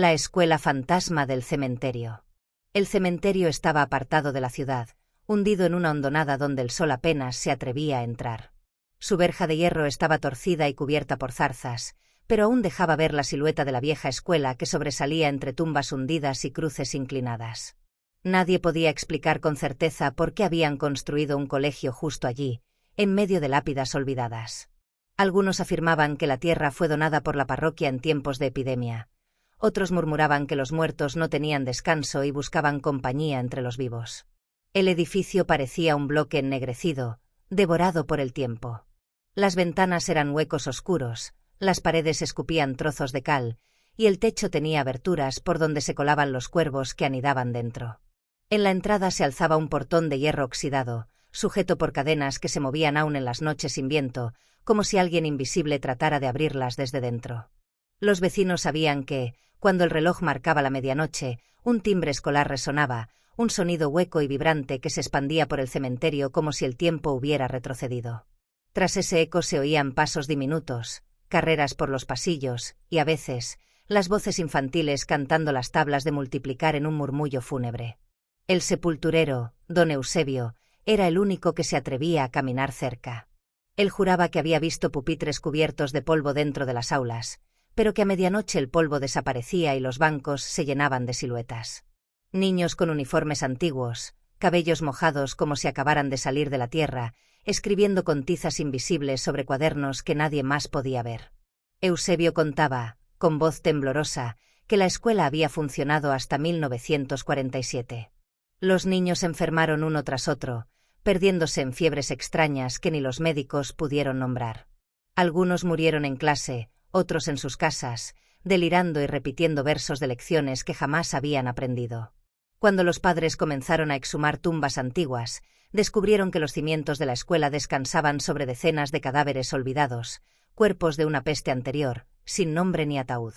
La escuela fantasma del cementerio. El cementerio estaba apartado de la ciudad, hundido en una hondonada donde el sol apenas se atrevía a entrar. Su verja de hierro estaba torcida y cubierta por zarzas, pero aún dejaba ver la silueta de la vieja escuela que sobresalía entre tumbas hundidas y cruces inclinadas. Nadie podía explicar con certeza por qué habían construido un colegio justo allí, en medio de lápidas olvidadas. Algunos afirmaban que la tierra fue donada por la parroquia en tiempos de epidemia. Otros murmuraban que los muertos no tenían descanso y buscaban compañía entre los vivos. El edificio parecía un bloque ennegrecido, devorado por el tiempo. Las ventanas eran huecos oscuros, las paredes escupían trozos de cal, y el techo tenía aberturas por donde se colaban los cuervos que anidaban dentro. En la entrada se alzaba un portón de hierro oxidado, sujeto por cadenas que se movían aún en las noches sin viento, como si alguien invisible tratara de abrirlas desde dentro. Los vecinos sabían que, cuando el reloj marcaba la medianoche, un timbre escolar resonaba, un sonido hueco y vibrante que se expandía por el cementerio como si el tiempo hubiera retrocedido. Tras ese eco se oían pasos diminutos, carreras por los pasillos, y a veces, las voces infantiles cantando las tablas de multiplicar en un murmullo fúnebre. El sepulturero, don Eusebio, era el único que se atrevía a caminar cerca. Él juraba que había visto pupitres cubiertos de polvo dentro de las aulas, pero que a medianoche el polvo desaparecía y los bancos se llenaban de siluetas. Niños con uniformes antiguos, cabellos mojados como si acabaran de salir de la tierra, escribiendo con tizas invisibles sobre cuadernos que nadie más podía ver. Eusebio contaba, con voz temblorosa, que la escuela había funcionado hasta 1947. Los niños enfermaron uno tras otro, perdiéndose en fiebres extrañas que ni los médicos pudieron nombrar. Algunos murieron en clase, otros en sus casas, delirando y repitiendo versos de lecciones que jamás habían aprendido. Cuando los padres comenzaron a exhumar tumbas antiguas, descubrieron que los cimientos de la escuela descansaban sobre decenas de cadáveres olvidados, cuerpos de una peste anterior, sin nombre ni ataúd.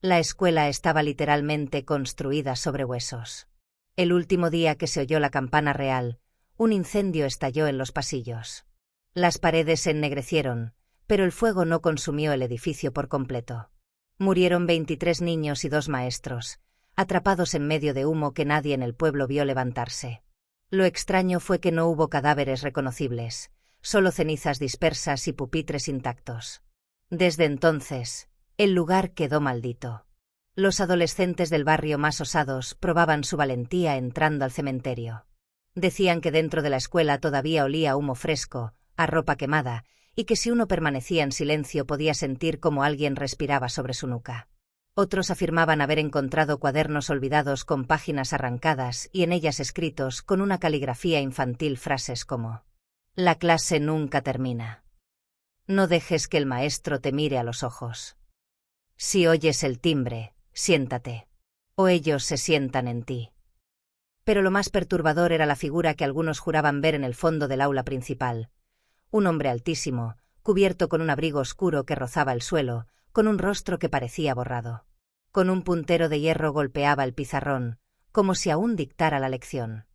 La escuela estaba literalmente construida sobre huesos. El último día que se oyó la campana real, un incendio estalló en los pasillos. Las paredes se ennegrecieron, pero el fuego no consumió el edificio por completo. Murieron 23 niños y 2 maestros, atrapados en medio de humo que nadie en el pueblo vio levantarse. Lo extraño fue que no hubo cadáveres reconocibles, solo cenizas dispersas y pupitres intactos. Desde entonces, el lugar quedó maldito. Los adolescentes del barrio más osados probaban su valentía entrando al cementerio. Decían que dentro de la escuela todavía olía humo fresco, a ropa quemada, y que si uno permanecía en silencio podía sentir cómo alguien respiraba sobre su nuca. Otros afirmaban haber encontrado cuadernos olvidados con páginas arrancadas y en ellas escritos con una caligrafía infantil frases como: «La clase nunca termina. No dejes que el maestro te mire a los ojos. Si oyes el timbre, siéntate. O ellos se sientan en ti». Pero lo más perturbador era la figura que algunos juraban ver en el fondo del aula principal. Un hombre altísimo, cubierto con un abrigo oscuro que rozaba el suelo, con un rostro que parecía borrado. Con un puntero de hierro golpeaba el pizarrón, como si aún dictara la lección.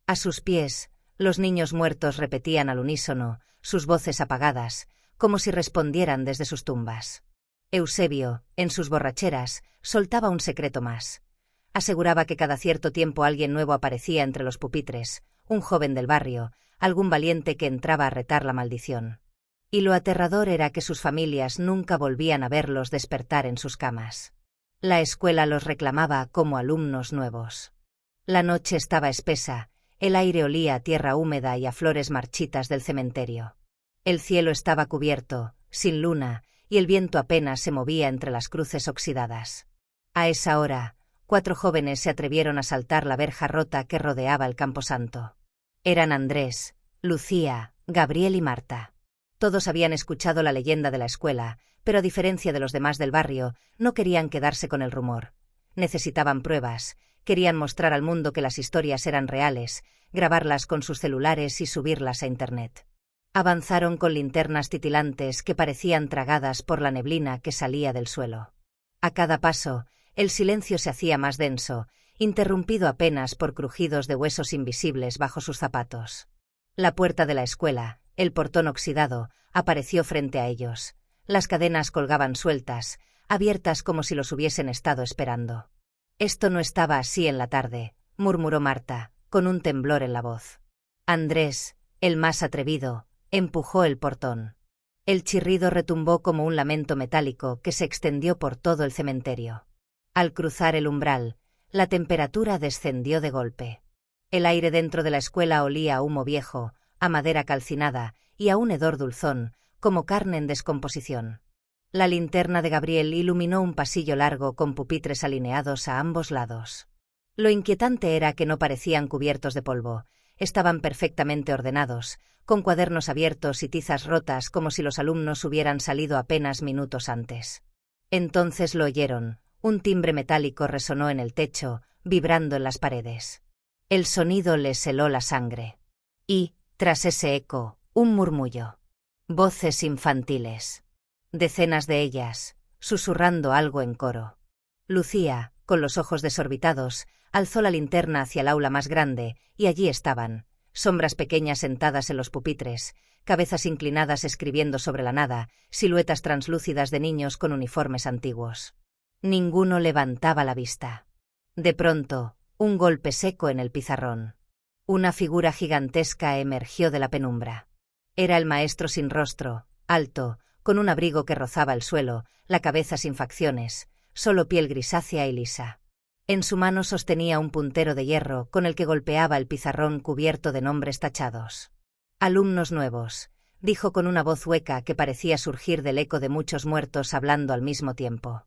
A sus pies, los niños muertos repetían al unísono, sus voces apagadas, como si respondieran desde sus tumbas. Eusebio, en sus borracheras, soltaba un secreto más. Aseguraba que cada cierto tiempo alguien nuevo aparecía entre los pupitres, un joven del barrio, algún valiente que entraba a retar la maldición. Y lo aterrador era que sus familias nunca volvían a verlos despertar en sus camas. La escuela los reclamaba como alumnos nuevos. La noche estaba espesa, el aire olía a tierra húmeda y a flores marchitas del cementerio. El cielo estaba cubierto, sin luna, y el viento apenas se movía entre las cruces oxidadas. A esa hora, 4 jóvenes se atrevieron a saltar la verja rota que rodeaba el camposanto. Eran Andrés, Lucía, Gabriel y Marta. Todos habían escuchado la leyenda de la escuela, pero a diferencia de los demás del barrio, no querían quedarse con el rumor. Necesitaban pruebas, querían mostrar al mundo que las historias eran reales, grabarlas con sus celulares y subirlas a Internet. Avanzaron con linternas titilantes que parecían tragadas por la neblina que salía del suelo. A cada paso, el silencio se hacía más denso, interrumpido apenas por crujidos de huesos invisibles bajo sus zapatos. La puerta de la escuela, el portón oxidado, apareció frente a ellos. Las cadenas colgaban sueltas, abiertas como si los hubiesen estado esperando. Esto no estaba así en la tarde, murmuró Marta, con un temblor en la voz. Andrés, el más atrevido, empujó el portón. El chirrido retumbó como un lamento metálico que se extendió por todo el cementerio. Al cruzar el umbral, la temperatura descendió de golpe. El aire dentro de la escuela olía a humo viejo, a madera calcinada y a un hedor dulzón, como carne en descomposición. La linterna de Gabriel iluminó un pasillo largo con pupitres alineados a ambos lados. Lo inquietante era que no parecían cubiertos de polvo, estaban perfectamente ordenados, con cuadernos abiertos y tizas rotas como si los alumnos hubieran salido apenas minutos antes. Entonces lo oyeron, un timbre metálico resonó en el techo, vibrando en las paredes. El sonido les heló la sangre. Y, tras ese eco, un murmullo. Voces infantiles. Decenas de ellas, susurrando algo en coro. Lucía, con los ojos desorbitados, alzó la linterna hacia el aula más grande, y allí estaban, sombras pequeñas sentadas en los pupitres, cabezas inclinadas escribiendo sobre la nada, siluetas translúcidas de niños con uniformes antiguos. Ninguno levantaba la vista. De pronto, un golpe seco en el pizarrón. Una figura gigantesca emergió de la penumbra. Era el maestro sin rostro, alto, con un abrigo que rozaba el suelo, la cabeza sin facciones, solo piel grisácea y lisa. En su mano sostenía un puntero de hierro con el que golpeaba el pizarrón cubierto de nombres tachados. «Alumnos nuevos», dijo con una voz hueca que parecía surgir del eco de muchos muertos hablando al mismo tiempo.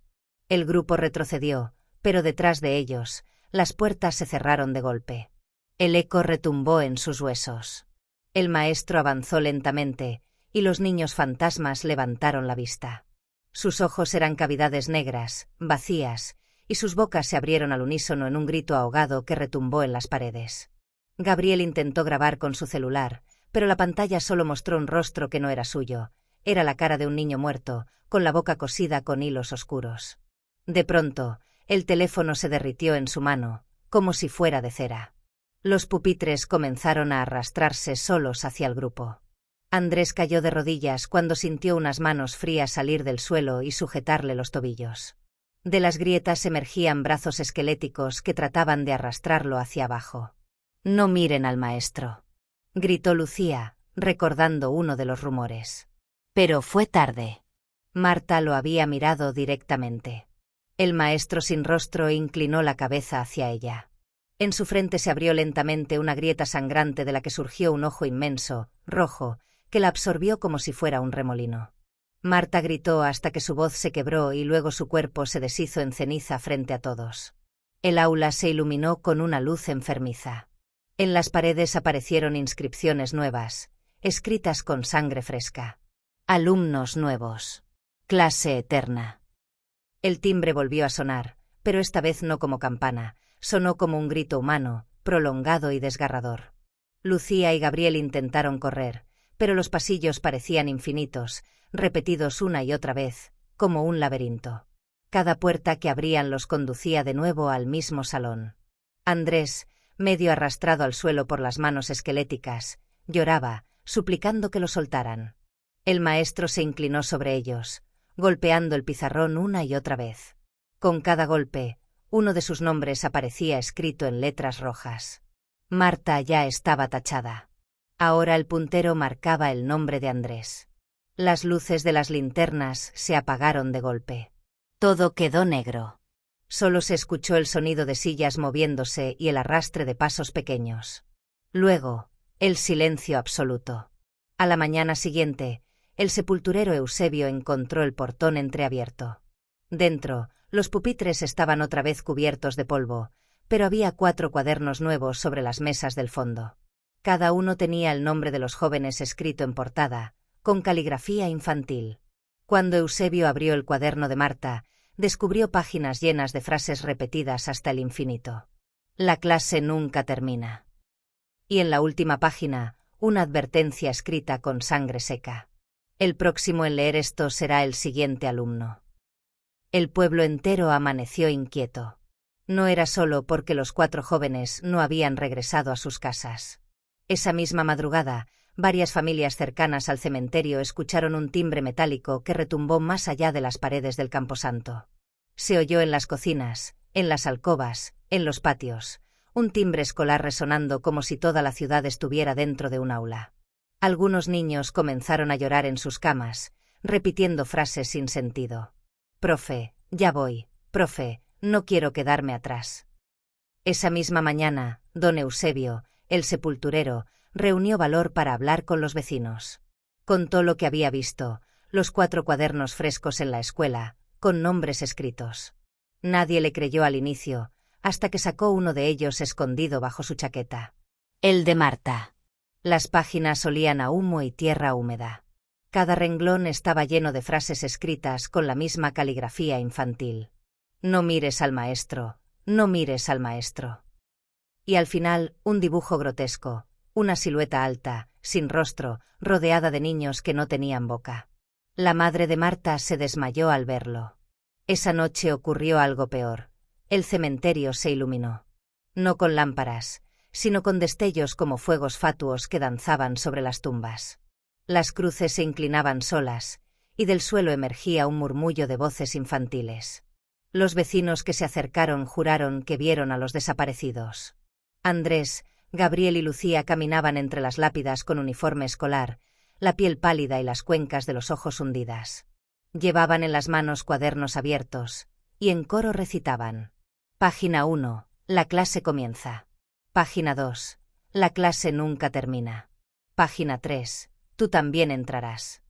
El grupo retrocedió, pero detrás de ellos, las puertas se cerraron de golpe. El eco retumbó en sus huesos. El maestro avanzó lentamente, y los niños fantasmas levantaron la vista. Sus ojos eran cavidades negras, vacías, y sus bocas se abrieron al unísono en un grito ahogado que retumbó en las paredes. Gabriel intentó grabar con su celular, pero la pantalla solo mostró un rostro que no era suyo. Era la cara de un niño muerto, con la boca cosida con hilos oscuros. De pronto, el teléfono se derritió en su mano, como si fuera de cera. Los pupitres comenzaron a arrastrarse solos hacia el grupo. Andrés cayó de rodillas cuando sintió unas manos frías salir del suelo y sujetarle los tobillos. De las grietas emergían brazos esqueléticos que trataban de arrastrarlo hacia abajo. «No miren al maestro», gritó Lucía, recordando uno de los rumores. Pero fue tarde. Marta lo había mirado directamente. El maestro sin rostro inclinó la cabeza hacia ella. En su frente se abrió lentamente una grieta sangrante de la que surgió un ojo inmenso, rojo, que la absorbió como si fuera un remolino. Marta gritó hasta que su voz se quebró y luego su cuerpo se deshizo en ceniza frente a todos. El aula se iluminó con una luz enfermiza. En las paredes aparecieron inscripciones nuevas, escritas con sangre fresca. «Alumnos nuevos. Clase eterna». El timbre volvió a sonar, pero esta vez no como campana, sonó como un grito humano, prolongado y desgarrador. Lucía y Gabriel intentaron correr, pero los pasillos parecían infinitos, repetidos una y otra vez, como un laberinto. Cada puerta que abrían los conducía de nuevo al mismo salón. Andrés, medio arrastrado al suelo por las manos esqueléticas, lloraba, suplicando que lo soltaran. El maestro se inclinó sobre ellos, golpeando el pizarrón una y otra vez. Con cada golpe, uno de sus nombres aparecía escrito en letras rojas. Marta ya estaba tachada. Ahora el puntero marcaba el nombre de Andrés. Las luces de las linternas se apagaron de golpe. Todo quedó negro. Solo se escuchó el sonido de sillas moviéndose y el arrastre de pasos pequeños. Luego, el silencio absoluto. A la mañana siguiente, el sepulturero Eusebio encontró el portón entreabierto. Dentro, los pupitres estaban otra vez cubiertos de polvo, pero había 4 cuadernos nuevos sobre las mesas del fondo. Cada uno tenía el nombre de los jóvenes escrito en portada, con caligrafía infantil. Cuando Eusebio abrió el cuaderno de Marta, descubrió páginas llenas de frases repetidas hasta el infinito. «La clase nunca termina». Y en la última página, una advertencia escrita con sangre seca. «El próximo en leer esto será el siguiente alumno». El pueblo entero amaneció inquieto. No era solo porque los 4 jóvenes no habían regresado a sus casas. Esa misma madrugada, Varias familias cercanas al cementerio escucharon un timbre metálico que retumbó más allá de las paredes del camposanto. Se oyó en las cocinas, en las alcobas, en los patios, un timbre escolar resonando como si toda la ciudad estuviera dentro de un aula. Algunos niños comenzaron a llorar en sus camas, repitiendo frases sin sentido. «Profe, ya voy, profe, no quiero quedarme atrás». Esa misma mañana, don Eusebio, el sepulturero, reunió valor para hablar con los vecinos. Contó lo que había visto, los 4 cuadernos frescos en la escuela, con nombres escritos. Nadie le creyó al inicio, hasta que sacó uno de ellos escondido bajo su chaqueta. El de Marta. Las páginas olían a humo y tierra húmeda. Cada renglón estaba lleno de frases escritas con la misma caligrafía infantil. «No mires al maestro, no mires al maestro». Y al final, un dibujo grotesco, una silueta alta, sin rostro, rodeada de niños que no tenían boca. La madre de Marta se desmayó al verlo. Esa noche ocurrió algo peor. El cementerio se iluminó. No con lámparas, sino con destellos como fuegos fatuos que danzaban sobre las tumbas. Las cruces se inclinaban solas, y del suelo emergía un murmullo de voces infantiles. Los vecinos que se acercaron juraron que vieron a los desaparecidos. Andrés, Gabriel y Lucía caminaban entre las lápidas con uniforme escolar, la piel pálida y las cuencas de los ojos hundidas. Llevaban en las manos cuadernos abiertos, y en coro recitaban. Página 1, la clase comienza. Página 2, la clase nunca termina. Página 3, tú también entrarás.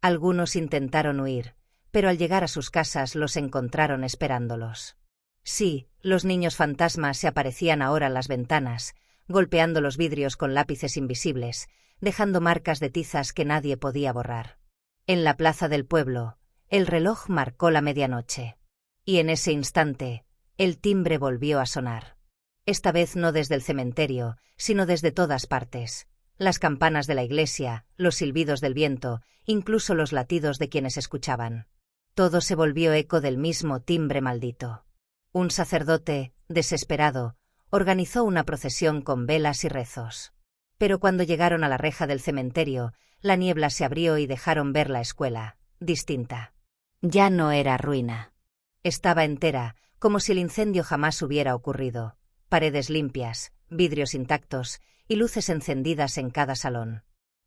Algunos intentaron huir, pero al llegar a sus casas los encontraron esperándolos. Sí, los niños fantasmas se aparecían ahora en las ventanas, golpeando los vidrios con lápices invisibles, dejando marcas de tizas que nadie podía borrar. En la plaza del pueblo, el reloj marcó la medianoche. Y en ese instante, el timbre volvió a sonar. Esta vez no desde el cementerio, sino desde todas partes. Las campanas de la iglesia, los silbidos del viento, incluso los latidos de quienes escuchaban. Todo se volvió eco del mismo timbre maldito. Un sacerdote, desesperado, organizó una procesión con velas y rezos. Pero cuando llegaron a la reja del cementerio, la niebla se abrió y dejaron ver la escuela, distinta. Ya no era ruina. Estaba entera, como si el incendio jamás hubiera ocurrido. Paredes limpias, vidrios intactos y luces encendidas en cada salón.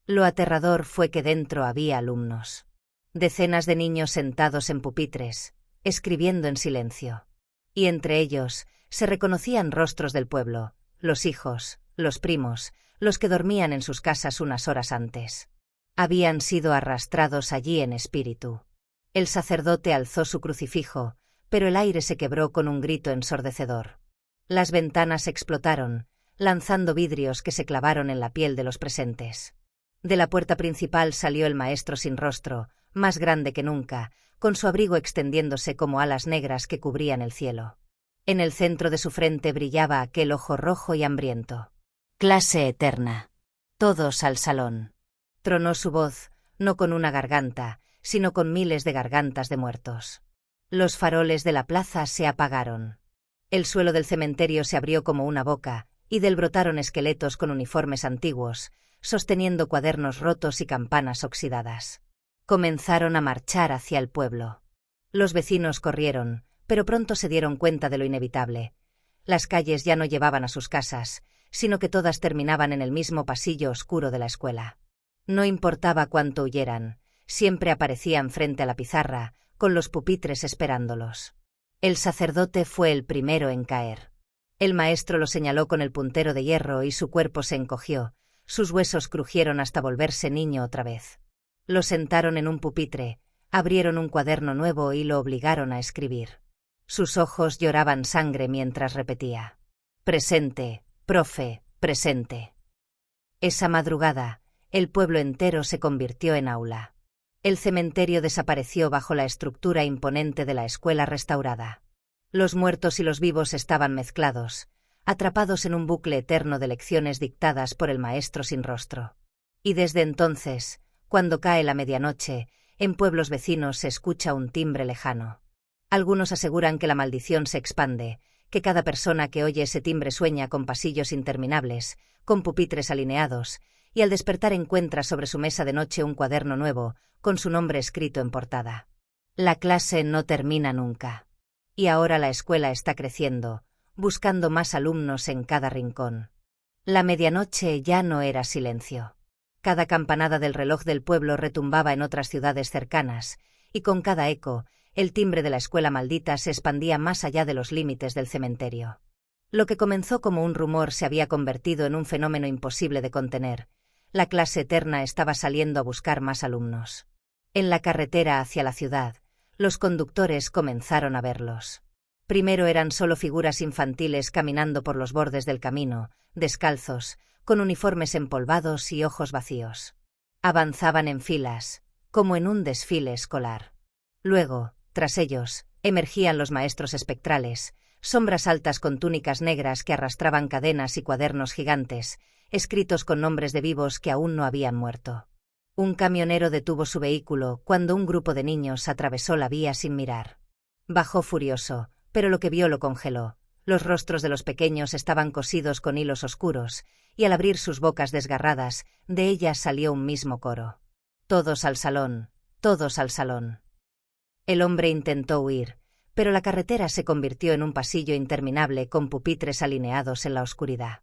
Lo aterrador fue que dentro había alumnos. Decenas de niños sentados en pupitres, escribiendo en silencio. Y entre ellos se reconocían rostros del pueblo, los hijos, los primos, los que dormían en sus casas unas horas antes. Habían sido arrastrados allí en espíritu. El sacerdote alzó su crucifijo, pero el aire se quebró con un grito ensordecedor. Las ventanas explotaron, lanzando vidrios que se clavaron en la piel de los presentes. De la puerta principal salió el maestro sin rostro, más grande que nunca, con su abrigo extendiéndose como alas negras que cubrían el cielo. En el centro de su frente brillaba aquel ojo rojo y hambriento. «Clase eterna. Todos al salón». Tronó su voz, no con una garganta, sino con miles de gargantas de muertos. Los faroles de la plaza se apagaron. El suelo del cementerio se abrió como una boca, y del brotaron esqueletos con uniformes antiguos, sosteniendo cuadernos rotos y campanas oxidadas. Comenzaron a marchar hacia el pueblo. Los vecinos corrieron, pero pronto se dieron cuenta de lo inevitable. Las calles ya no llevaban a sus casas, sino que todas terminaban en el mismo pasillo oscuro de la escuela. No importaba cuánto huyeran, siempre aparecían frente a la pizarra, con los pupitres esperándolos. El sacerdote fue el primero en caer. El maestro lo señaló con el puntero de hierro y su cuerpo se encogió, sus huesos crujieron hasta volverse niño otra vez. Lo sentaron en un pupitre, abrieron un cuaderno nuevo y lo obligaron a escribir. Sus ojos lloraban sangre mientras repetía: «Presente, profe, presente». Esa madrugada, el pueblo entero se convirtió en aula. El cementerio desapareció bajo la estructura imponente de la escuela restaurada. Los muertos y los vivos estaban mezclados, atrapados en un bucle eterno de lecciones dictadas por el maestro sin rostro. Y desde entonces, cuando cae la medianoche, en pueblos vecinos se escucha un timbre lejano. Algunos aseguran que la maldición se expande, que cada persona que oye ese timbre sueña con pasillos interminables, con pupitres alineados, y al despertar encuentra sobre su mesa de noche un cuaderno nuevo, con su nombre escrito en portada. La clase no termina nunca. Y ahora la escuela está creciendo, buscando más alumnos en cada rincón. La medianoche ya no era silencio. Cada campanada del reloj del pueblo retumbaba en otras ciudades cercanas, y con cada eco, el timbre de la escuela maldita se expandía más allá de los límites del cementerio. Lo que comenzó como un rumor se había convertido en un fenómeno imposible de contener. La clase eterna estaba saliendo a buscar más alumnos. En la carretera hacia la ciudad, los conductores comenzaron a verlos. Primero eran solo figuras infantiles caminando por los bordes del camino, descalzos, con uniformes empolvados y ojos vacíos. Avanzaban en filas, como en un desfile escolar. Luego, tras ellos, emergían los maestros espectrales, sombras altas con túnicas negras que arrastraban cadenas y cuadernos gigantes, escritos con nombres de vivos que aún no habían muerto. Un camionero detuvo su vehículo cuando un grupo de niños atravesó la vía sin mirar. Bajó furioso, pero lo que vio lo congeló. Los rostros de los pequeños estaban cosidos con hilos oscuros, y al abrir sus bocas desgarradas, de ellas salió un mismo coro. Todos al salón, todos al salón. El hombre intentó huir, pero la carretera se convirtió en un pasillo interminable con pupitres alineados en la oscuridad.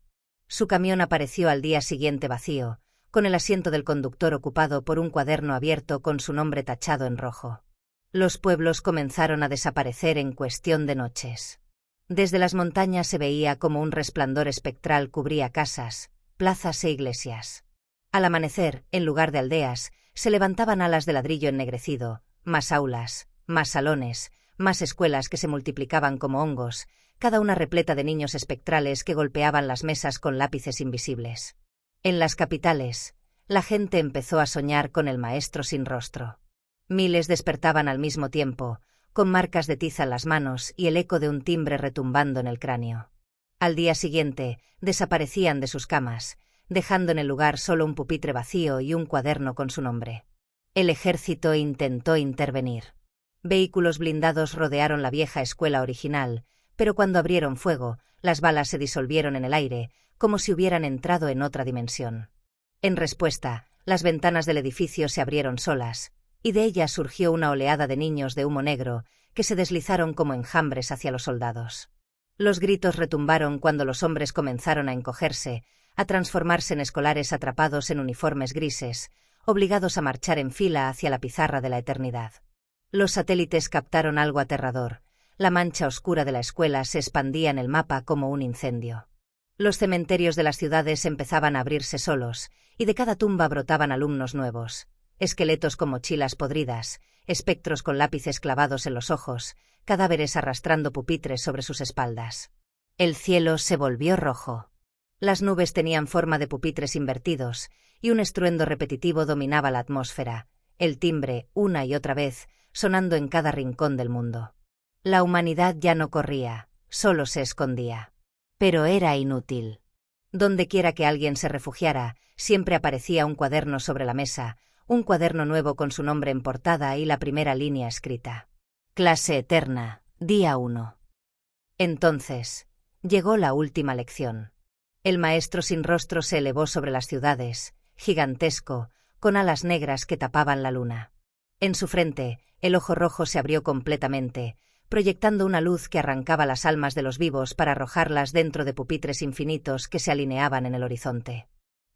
Su camión apareció al día siguiente vacío, con el asiento del conductor ocupado por un cuaderno abierto con su nombre tachado en rojo. Los pueblos comenzaron a desaparecer en cuestión de noches. Desde las montañas se veía como un resplandor espectral cubría casas, plazas e iglesias. Al amanecer, en lugar de aldeas, se levantaban alas de ladrillo ennegrecido, más aulas, más salones, más escuelas que se multiplicaban como hongos, cada una repleta de niños espectrales que golpeaban las mesas con lápices invisibles. En las capitales, la gente empezó a soñar con el maestro sin rostro. Miles despertaban al mismo tiempo, con marcas de tiza en las manos y el eco de un timbre retumbando en el cráneo. Al día siguiente, desaparecían de sus camas, dejando en el lugar solo un pupitre vacío y un cuaderno con su nombre. El ejército intentó intervenir. Vehículos blindados rodearon la vieja escuela original, pero cuando abrieron fuego, las balas se disolvieron en el aire, como si hubieran entrado en otra dimensión. En respuesta, las ventanas del edificio se abrieron solas, y de ellas surgió una oleada de niños de humo negro, que se deslizaron como enjambres hacia los soldados. Los gritos retumbaron cuando los hombres comenzaron a encogerse, a transformarse en escolares atrapados en uniformes grises, obligados a marchar en fila hacia la pizarra de la eternidad. Los satélites captaron algo aterrador. La mancha oscura de la escuela se expandía en el mapa como un incendio. Los cementerios de las ciudades empezaban a abrirse solos, y de cada tumba brotaban alumnos nuevos. Esqueletos con mochilas podridas, espectros con lápices clavados en los ojos, cadáveres arrastrando pupitres sobre sus espaldas. El cielo se volvió rojo. Las nubes tenían forma de pupitres invertidos, y un estruendo repetitivo dominaba la atmósfera, el timbre, una y otra vez, sonando en cada rincón del mundo. La humanidad ya no corría, solo se escondía. Pero era inútil. Dondequiera que alguien se refugiara, siempre aparecía un cuaderno sobre la mesa, un cuaderno nuevo con su nombre en portada y la primera línea escrita. Clase eterna, día 1. Entonces, llegó la última lección. El maestro sin rostro se elevó sobre las ciudades, gigantesco, con alas negras que tapaban la luna. En su frente, el ojo rojo se abrió completamente, proyectando una luz que arrancaba las almas de los vivos para arrojarlas dentro de pupitres infinitos que se alineaban en el horizonte.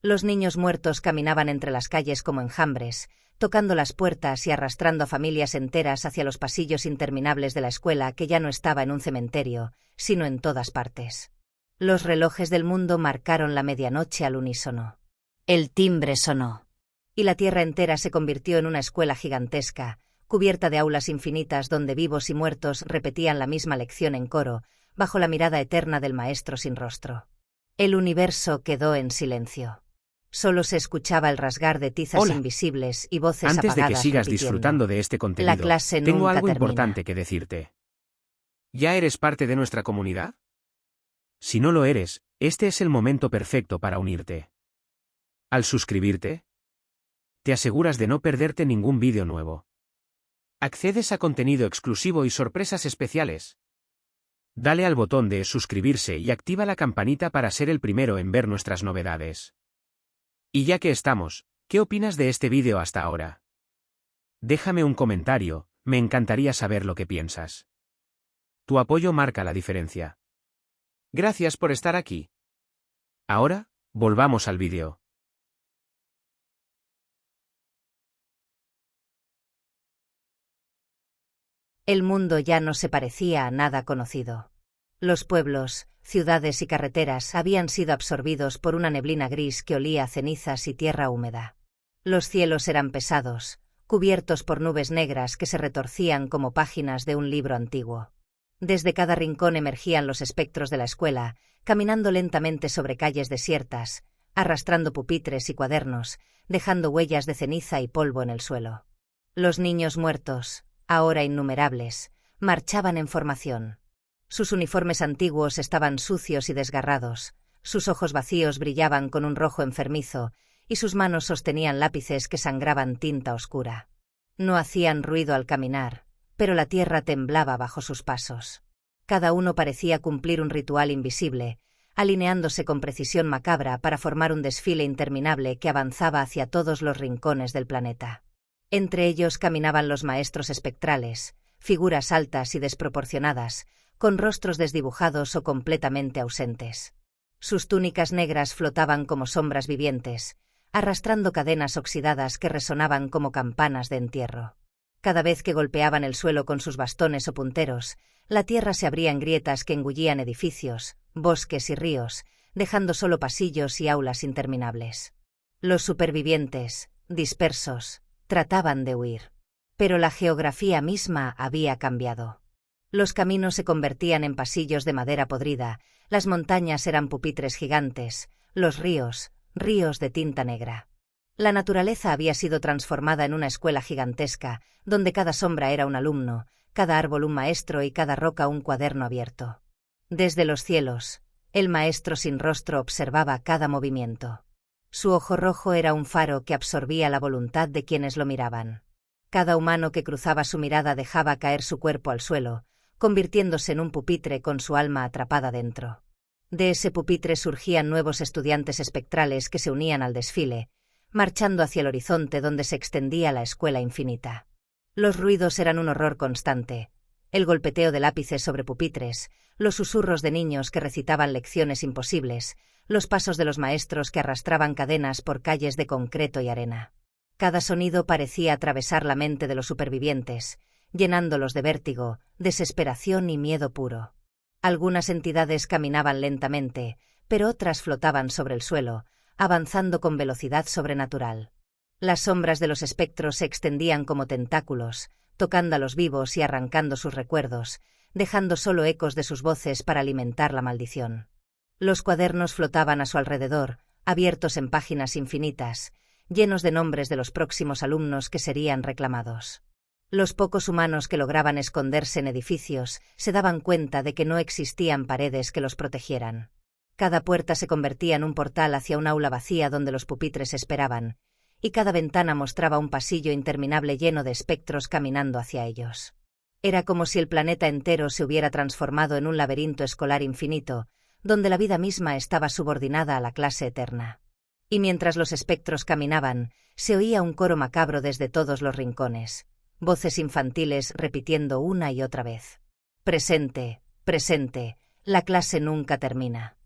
Los niños muertos caminaban entre las calles como enjambres, tocando las puertas y arrastrando a familias enteras hacia los pasillos interminables de la escuela que ya no estaba en un cementerio, sino en todas partes. Los relojes del mundo marcaron la medianoche al unísono. El timbre sonó. Y la tierra entera se convirtió en una escuela gigantesca, cubierta de aulas infinitas donde vivos y muertos repetían la misma lección en coro, bajo la mirada eterna del maestro sin rostro. El universo quedó en silencio. Solo se escuchaba el rasgar de tizas invisibles y voces Antes apagadas de que sigas repitiendo. disfrutando de este contenido, La clase tengo nunca algo termina. importante que decirte. ¿Ya eres parte de nuestra comunidad? Si no lo eres, este es el momento perfecto para unirte. Al suscribirte, te aseguras de no perderte ningún vídeo nuevo. Accedes a contenido exclusivo y sorpresas especiales. Dale al botón de suscribirse y activa la campanita para ser el primero en ver nuestras novedades. Y ya que estamos, ¿qué opinas de este vídeo hasta ahora? Déjame un comentario, me encantaría saber lo que piensas. Tu apoyo marca la diferencia. Gracias por estar aquí. Ahora, volvamos al vídeo. El mundo ya no se parecía a nada conocido. Los pueblos, ciudades y carreteras habían sido absorbidos por una neblina gris que olía a cenizas y tierra húmeda. Los cielos eran pesados, cubiertos por nubes negras que se retorcían como páginas de un libro antiguo. Desde cada rincón emergían los espectros de la escuela, caminando lentamente sobre calles desiertas, arrastrando pupitres y cuadernos, dejando huellas de ceniza y polvo en el suelo. Los niños muertos, ahora innumerables, marchaban en formación. Sus uniformes antiguos estaban sucios y desgarrados, sus ojos vacíos brillaban con un rojo enfermizo, y sus manos sostenían lápices que sangraban tinta oscura. No hacían ruido al caminar, pero la tierra temblaba bajo sus pasos. Cada uno parecía cumplir un ritual invisible, alineándose con precisión macabra para formar un desfile interminable que avanzaba hacia todos los rincones del planeta. Entre ellos caminaban los maestros espectrales, figuras altas y desproporcionadas, con rostros desdibujados o completamente ausentes. Sus túnicas negras flotaban como sombras vivientes, arrastrando cadenas oxidadas que resonaban como campanas de entierro. Cada vez que golpeaban el suelo con sus bastones o punteros, la tierra se abría en grietas que engullían edificios, bosques y ríos, dejando solo pasillos y aulas interminables. Los supervivientes, dispersos, trataban de huir. Pero la geografía misma había cambiado. Los caminos se convertían en pasillos de madera podrida, las montañas eran pupitres gigantes, los ríos, ríos de tinta negra. La naturaleza había sido transformada en una escuela gigantesca, donde cada sombra era un alumno, cada árbol un maestro y cada roca un cuaderno abierto. Desde los cielos, el maestro sin rostro observaba cada movimiento. Su ojo rojo era un faro que absorbía la voluntad de quienes lo miraban. Cada humano que cruzaba su mirada dejaba caer su cuerpo al suelo, convirtiéndose en un pupitre con su alma atrapada dentro. De ese pupitre surgían nuevos estudiantes espectrales que se unían al desfile, marchando hacia el horizonte donde se extendía la escuela infinita. Los ruidos eran un horror constante, el golpeteo de lápices sobre pupitres, los susurros de niños que recitaban lecciones imposibles, los pasos de los maestros que arrastraban cadenas por calles de concreto y arena. Cada sonido parecía atravesar la mente de los supervivientes, llenándolos de vértigo, desesperación y miedo puro. Algunas entidades caminaban lentamente, pero otras flotaban sobre el suelo, avanzando con velocidad sobrenatural. Las sombras de los espectros se extendían como tentáculos, tocando a los vivos y arrancando sus recuerdos, dejando solo ecos de sus voces para alimentar la maldición. Los cuadernos flotaban a su alrededor, abiertos en páginas infinitas, llenos de nombres de los próximos alumnos que serían reclamados. Los pocos humanos que lograban esconderse en edificios se daban cuenta de que no existían paredes que los protegieran. Cada puerta se convertía en un portal hacia un aula vacía donde los pupitres esperaban, y cada ventana mostraba un pasillo interminable lleno de espectros caminando hacia ellos. Era como si el planeta entero se hubiera transformado en un laberinto escolar infinito, donde la vida misma estaba subordinada a la clase eterna. Y mientras los espectros caminaban, se oía un coro macabro desde todos los rincones. Voces infantiles repitiendo una y otra vez: presente, presente, la clase nunca termina.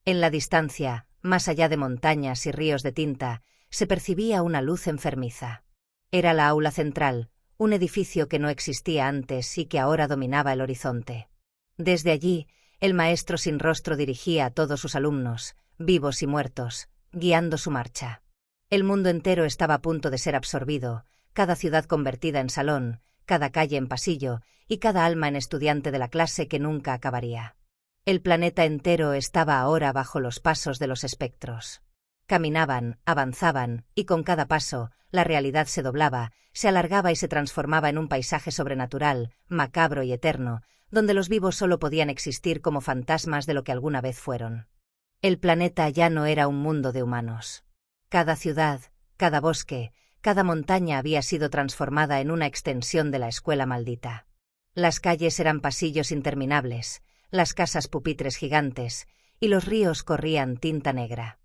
En la distancia, más allá de montañas y ríos de tinta, se percibía una luz enfermiza. Era la aula central, un edificio que no existía antes y que ahora dominaba el horizonte. Desde allí, el maestro sin rostro dirigía a todos sus alumnos, vivos y muertos, guiando su marcha. El mundo entero estaba a punto de ser absorbido, cada ciudad convertida en salón, cada calle en pasillo, y cada alma en estudiante de la clase que nunca acabaría. El planeta entero estaba ahora bajo los pasos de los espectros. Caminaban, avanzaban, y con cada paso, la realidad se doblaba, se alargaba y se transformaba en un paisaje sobrenatural, macabro y eterno, donde los vivos solo podían existir como fantasmas de lo que alguna vez fueron. El planeta ya no era un mundo de humanos. Cada ciudad, cada bosque, cada montaña había sido transformada en una extensión de la escuela maldita. Las calles eran pasillos interminables, las casas pupitres gigantes, y los ríos corrían tinta negra.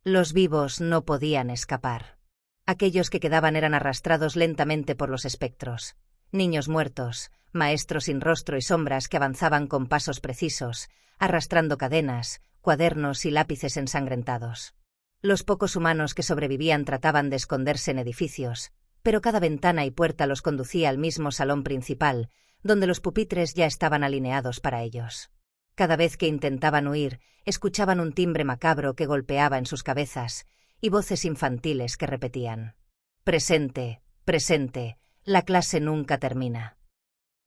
Los vivos no podían escapar. Aquellos que quedaban eran arrastrados lentamente por los espectros. Niños muertos, maestros sin rostro y sombras que avanzaban con pasos precisos, arrastrando cadenas, cuadernos y lápices ensangrentados. Los pocos humanos que sobrevivían trataban de esconderse en edificios, pero cada ventana y puerta los conducía al mismo salón principal, donde los pupitres ya estaban alineados para ellos. Cada vez que intentaban huir, escuchaban un timbre macabro que golpeaba en sus cabezas, y voces infantiles que repetían: «Presente, presente, la clase nunca termina».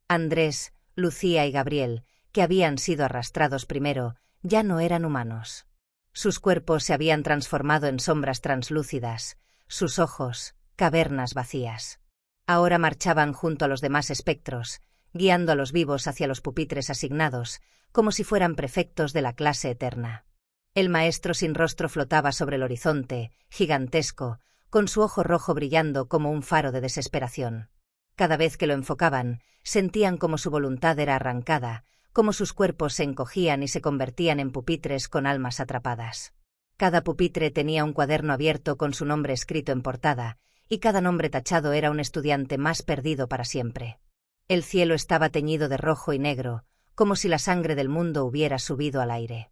Andrés, Lucía y Gabriel, que habían sido arrastrados primero, ya no eran humanos. Sus cuerpos se habían transformado en sombras translúcidas, sus ojos, cavernas vacías. Ahora marchaban junto a los demás espectros, guiando a los vivos hacia los pupitres asignados, como si fueran prefectos de la clase eterna. El maestro sin rostro flotaba sobre el horizonte, gigantesco, con su ojo rojo brillando como un faro de desesperación. Cada vez que lo enfocaban, sentían como su voluntad era arrancada, como sus cuerpos se encogían y se convertían en pupitres con almas atrapadas. Cada pupitre tenía un cuaderno abierto con su nombre escrito en portada, y cada nombre tachado era un estudiante más perdido para siempre. El cielo estaba teñido de rojo y negro, como si la sangre del mundo hubiera subido al aire.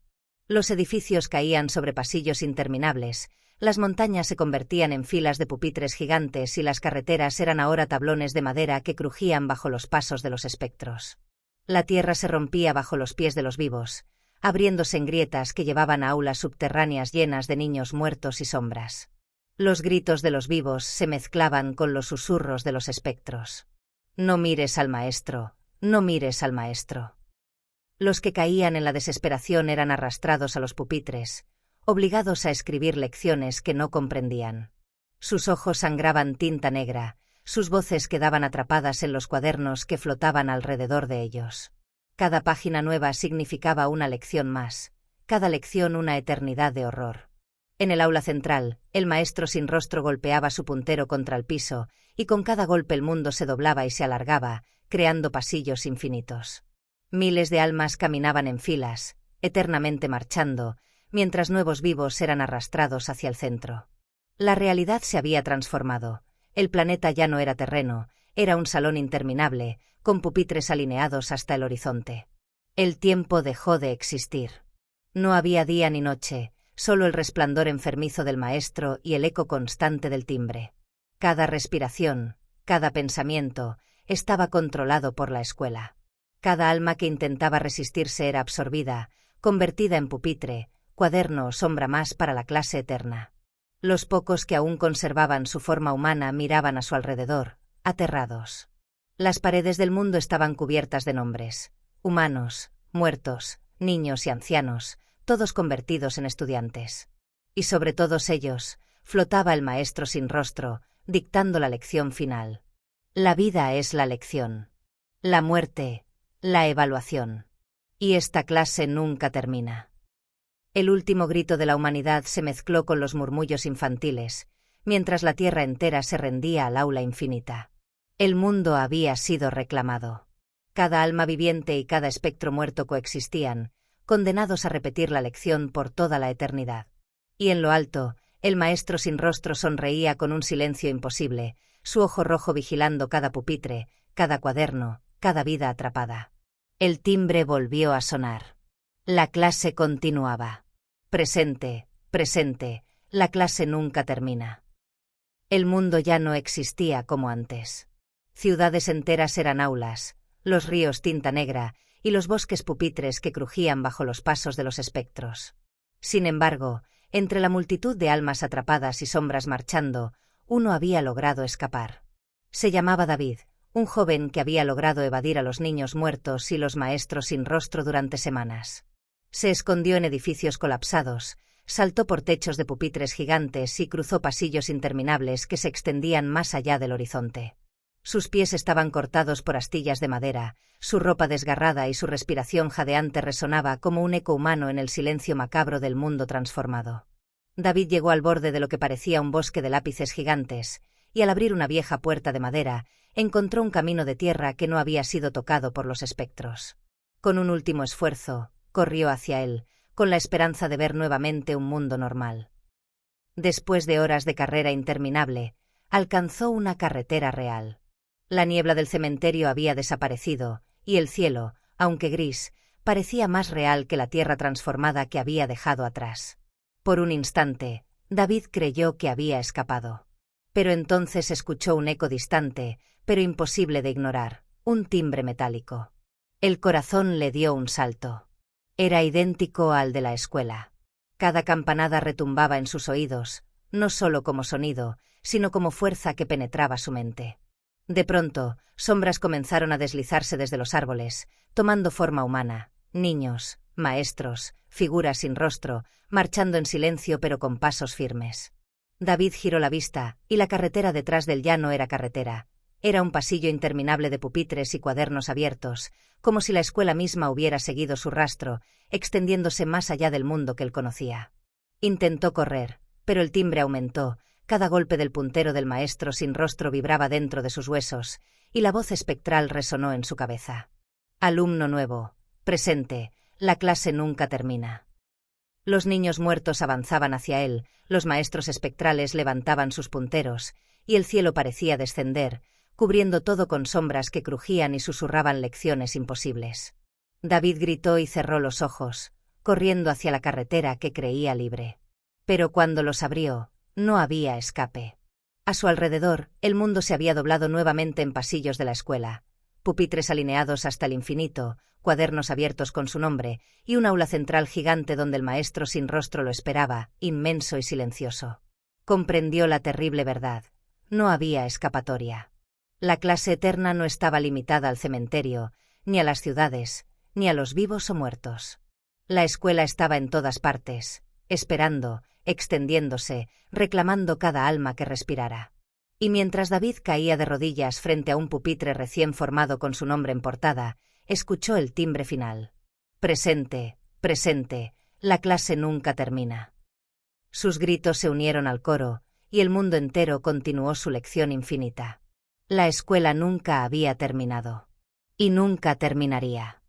Los edificios caían sobre pasillos interminables, las montañas se convertían en filas de pupitres gigantes y las carreteras eran ahora tablones de madera que crujían bajo los pasos de los espectros. La tierra se rompía bajo los pies de los vivos, abriéndose en grietas que llevaban a aulas subterráneas llenas de niños muertos y sombras. Los gritos de los vivos se mezclaban con los susurros de los espectros. «No mires al maestro, no mires al maestro». Los que caían en la desesperación eran arrastrados a los pupitres, obligados a escribir lecciones que no comprendían. Sus ojos sangraban tinta negra, sus voces quedaban atrapadas en los cuadernos que flotaban alrededor de ellos. Cada página nueva significaba una lección más, cada lección una eternidad de horror. En el aula central, el maestro sin rostro golpeaba su puntero contra el piso, y con cada golpe el mundo se doblaba y se alargaba, creando pasillos infinitos. Miles de almas caminaban en filas, eternamente marchando, mientras nuevos vivos eran arrastrados hacia el centro. La realidad se había transformado. El planeta ya no era terreno, era un salón interminable, con pupitres alineados hasta el horizonte. El tiempo dejó de existir. No había día ni noche, solo el resplandor enfermizo del maestro y el eco constante del timbre. Cada respiración, cada pensamiento, estaba controlado por la escuela. Cada alma que intentaba resistirse era absorbida, convertida en pupitre, cuaderno o sombra más para la clase eterna. Los pocos que aún conservaban su forma humana miraban a su alrededor, aterrados. Las paredes del mundo estaban cubiertas de nombres: humanos, muertos, niños y ancianos, todos convertidos en estudiantes. Y sobre todos ellos, flotaba el maestro sin rostro, dictando la lección final. La vida es la lección. La muerte, la evaluación. Y esta clase nunca termina. El último grito de la humanidad se mezcló con los murmullos infantiles, mientras la tierra entera se rendía al aula infinita. El mundo había sido reclamado. Cada alma viviente y cada espectro muerto coexistían, condenados a repetir la lección por toda la eternidad. Y en lo alto, el maestro sin rostro sonreía con un silencio imposible, su ojo rojo vigilando cada pupitre, cada cuaderno, cada vida atrapada. El timbre volvió a sonar. La clase continuaba. Presente, presente, la clase nunca termina. El mundo ya no existía como antes. Ciudades enteras eran aulas, los ríos tinta negra y los bosques pupitres que crujían bajo los pasos de los espectros. Sin embargo, entre la multitud de almas atrapadas y sombras marchando, uno había logrado escapar. Se llamaba David, un joven que había logrado evadir a los niños muertos y los maestros sin rostro durante semanas. Se escondió en edificios colapsados, saltó por techos de pupitres gigantes y cruzó pasillos interminables que se extendían más allá del horizonte. Sus pies estaban cortados por astillas de madera, su ropa desgarrada y su respiración jadeante resonaba como un eco humano en el silencio macabro del mundo transformado. David llegó al borde de lo que parecía un bosque de lápices gigantes, y al abrir una vieja puerta de madera, encontró un camino de tierra que no había sido tocado por los espectros. Con un último esfuerzo, corrió hacia él, con la esperanza de ver nuevamente un mundo normal. Después de horas de carrera interminable, alcanzó una carretera real. La niebla del cementerio había desaparecido, y el cielo, aunque gris, parecía más real que la tierra transformada que había dejado atrás. Por un instante, David creyó que había escapado. Pero entonces escuchó un eco distante, pero imposible de ignorar, un timbre metálico. El corazón le dio un salto. Era idéntico al de la escuela. Cada campanada retumbaba en sus oídos, no solo como sonido, sino como fuerza que penetraba su mente. De pronto, sombras comenzaron a deslizarse desde los árboles, tomando forma humana, niños, maestros, figuras sin rostro, marchando en silencio pero con pasos firmes. David giró la vista, y la carretera detrás del llano era carretera. Era un pasillo interminable de pupitres y cuadernos abiertos, como si la escuela misma hubiera seguido su rastro, extendiéndose más allá del mundo que él conocía. Intentó correr, pero el timbre aumentó, cada golpe del puntero del maestro sin rostro vibraba dentro de sus huesos, y la voz espectral resonó en su cabeza. Alumno nuevo, presente, la clase nunca termina. Los niños muertos avanzaban hacia él, los maestros espectrales levantaban sus punteros, y el cielo parecía descender, cubriendo todo con sombras que crujían y susurraban lecciones imposibles. David gritó y cerró los ojos, corriendo hacia la carretera que creía libre. Pero cuando los abrió, no había escape. A su alrededor, el mundo se había doblado nuevamente en pasillos de la escuela, pupitres alineados hasta el infinito, cuadernos abiertos con su nombre, y un aula central gigante donde el maestro sin rostro lo esperaba, inmenso y silencioso. Comprendió la terrible verdad. No había escapatoria. La clase eterna no estaba limitada al cementerio, ni a las ciudades, ni a los vivos o muertos. La escuela estaba en todas partes, esperando, extendiéndose, reclamando cada alma que respirara. Y mientras David caía de rodillas frente a un pupitre recién formado con su nombre en portada, escuchó el timbre final. Presente, presente, la clase nunca termina. Sus gritos se unieron al coro, y el mundo entero continuó su lección infinita. La escuela nunca había terminado. Y nunca terminaría.